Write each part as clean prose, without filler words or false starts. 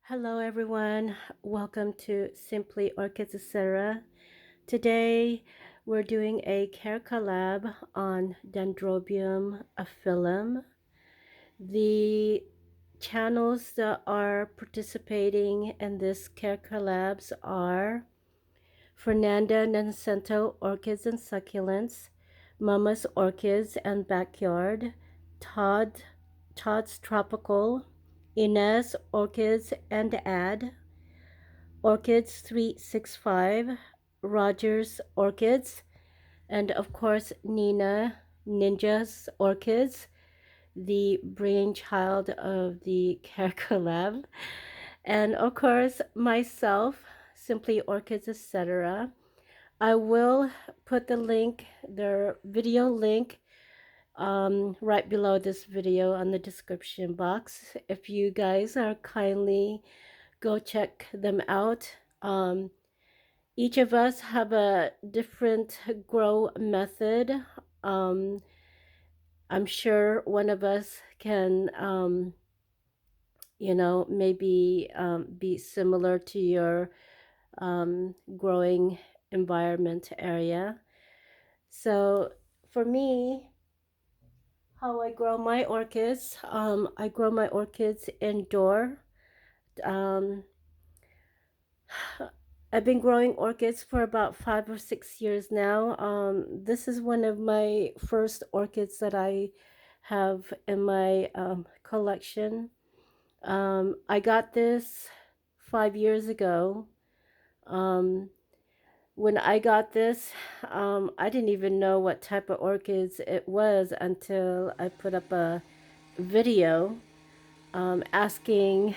Hello everyone, welcome to Simply Orchids Etc. Today we're doing a care collab on Dendrobium Aphylum. The channels that are participating in this care collabs are Fernanda Nancento Orchids and Succulents, Mama's Orchids and Backyard, Todd's Tropical, Inez Orchids and Ad, Orchids 365, Rogers Orchids, and of course Nina Ninja's Orchids, the brainchild of the Care Collab, and of course myself, Simply Orchids, etc. I will put the link, the video link, right below this video on the description box. If you guys are kindly go check them out. Each of us have a different grow method. Um, I'm sure one of us can, maybe be similar to your growing environment area. So for me, how I grow my orchids, I grow my orchids indoor. Um, I've been growing orchids for about 5 or 6 years now. This is one of my first orchids that I have in my collection. I got this 5 years ago. Um, when I got this, I didn't even know what type of orchids it was until I put up a video asking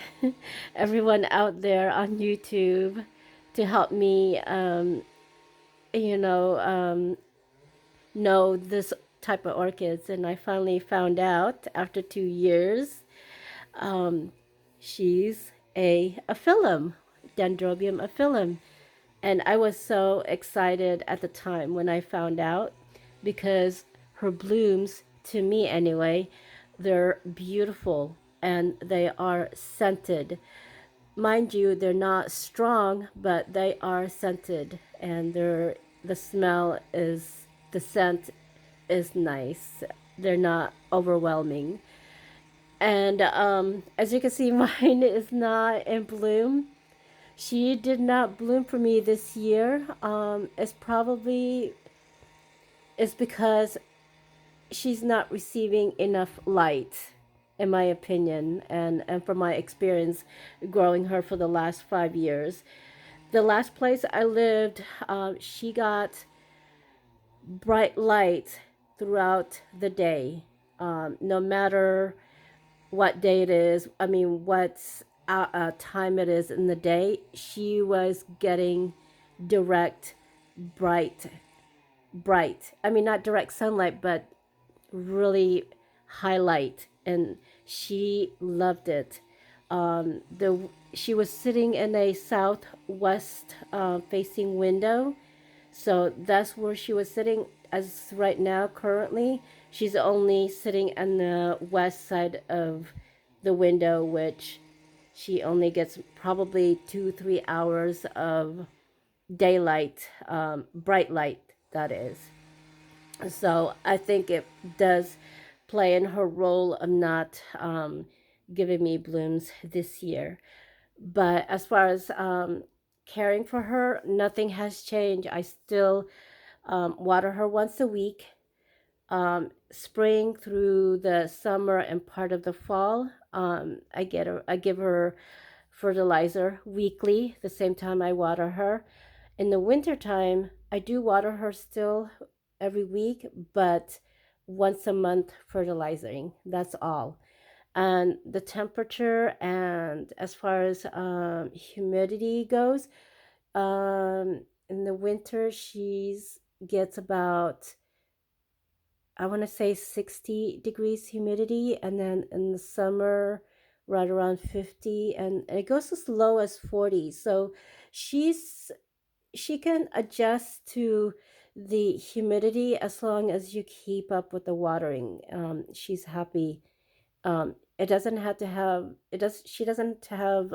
everyone out there on YouTube to help me, you know, um, know this type of orchids. And I finally found out after 2 years, um, she's a Aphylum, Dendrobium Aphylum. And I was so excited at the time when I found out because her blooms, to me anyway, they're beautiful and they are scented. Mind you, they're not strong, but they are scented and the smell is, the scent is nice. They're not overwhelming. And as you can see, mine is not in bloom. She did not bloom for me this year. It's because she's not receiving enough light, in my opinion, and from my experience growing her for the last 5 years. The last place I lived, she got bright light throughout the day, no matter what day it is. I mean, what time it is in the day. She was getting direct, bright, bright. I mean, not direct sunlight, but really highlight, and she loved it. The She was sitting in a southwest facing window, so that's where she was sitting. As right now, currently, she's only sitting on the west side of the window, which she only gets probably 2 3 hours of daylight, bright light, that is. So I think it does play in her role of not giving me blooms this year. But as far as caring for her, nothing has changed. I still water her once a week, spring through the summer and part of the fall. I give her fertilizer weekly, the same time I water her. In the wintertime, I do water her still every week, but once a month fertilizing. That's all. And the temperature, and as far as humidity goes, in the winter she's gets about, I want to say, 60 degrees humidity, and then in the summer right around 50, and it goes as low as 40. So she's she can adjust to the humidity as long as you keep up with the watering. She's happy. It doesn't have to have, it does she doesn't have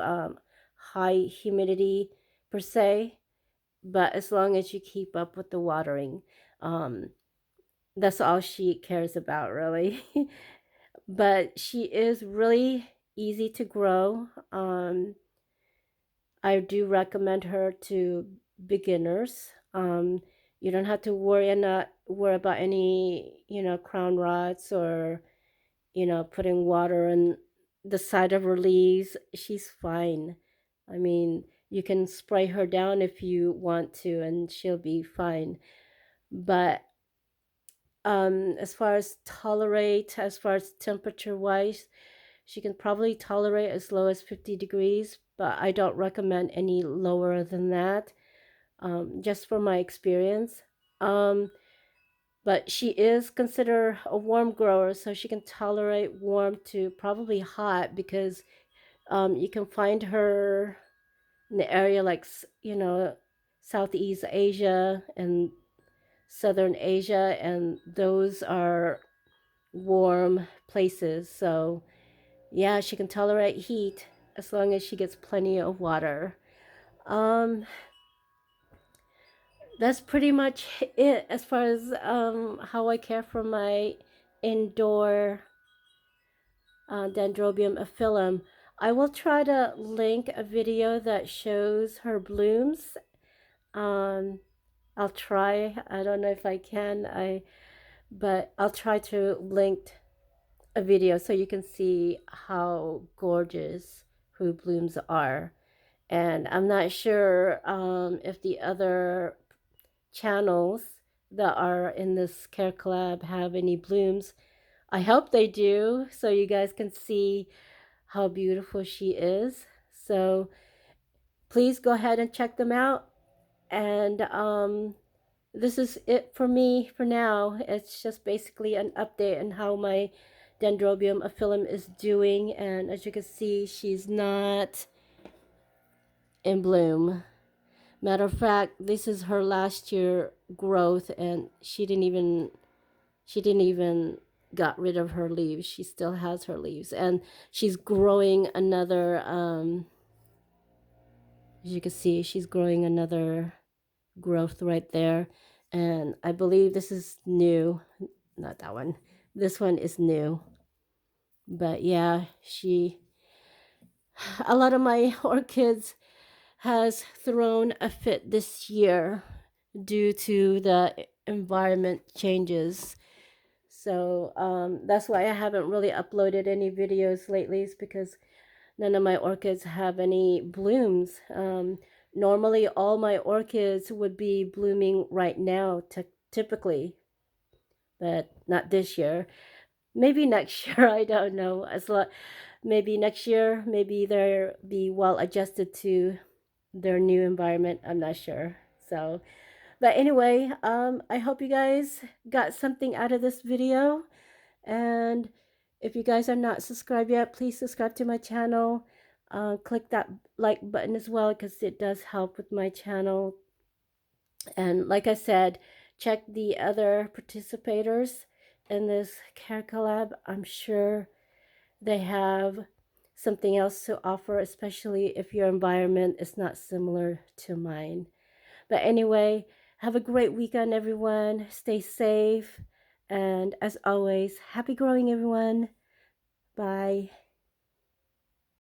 high humidity per se, but as long as you keep up with the watering, um, that's all she cares about, really. But she is really easy to grow. I do recommend her to beginners. You don't have to worry and not worry about any, crown rots or, putting water in the side of her leaves. She's fine. I mean, you can spray her down if you want to, and she'll be fine. But as far as temperature wise, she can probably tolerate as low as 50 degrees, but I don't recommend any lower than that, just from my experience. Um, but she is considered a warm grower, so she can tolerate warm to probably hot because you can find her in the area like, Southeast Asia and Southern Asia, and those are warm places. So, yeah, she can tolerate heat as long as she gets plenty of water. Um, that's pretty much it as far as how I care for my indoor Dendrobium Aphylum. I will try to link a video that shows her blooms. Um, I'll try. I don't know if I can. But I'll try to link a video so you can see how gorgeous her blooms are. And I'm not sure if the other channels that are in this care collab have any blooms. I hope they do so you guys can see how beautiful she is. So please go ahead and check them out. And this is it for me for now. It's just basically an update on how my Dendrobium Aphylum is doing. And as you can see, she's not in bloom. Matter of fact, this is her last year growth, and she didn't even got rid of her leaves. She still has her leaves, and she's growing another. As you can see, she's growing another growth right there, and I believe this is new. Not that one. This one is new. But yeah, a lot of my orchids has thrown a fit this year due to the environment changes. So that's why I haven't really uploaded any videos lately, is because none of my orchids have any blooms. Normally, all my orchids would be blooming right now, typically, but not this year. Maybe next year, I don't know. Maybe next year, maybe they'll be well adjusted to their new environment. I'm not sure. So, but anyway, I hope you guys got something out of this video. And if you guys are not subscribed yet, please subscribe to my channel. Click that like button as well because it does help with my channel. And like I said, check the other participators in this care collab. I'm sure they have something else to offer, especially if your environment is not similar to mine. But anyway, have a great weekend, everyone. Stay safe. And as always, happy growing, everyone. Bye.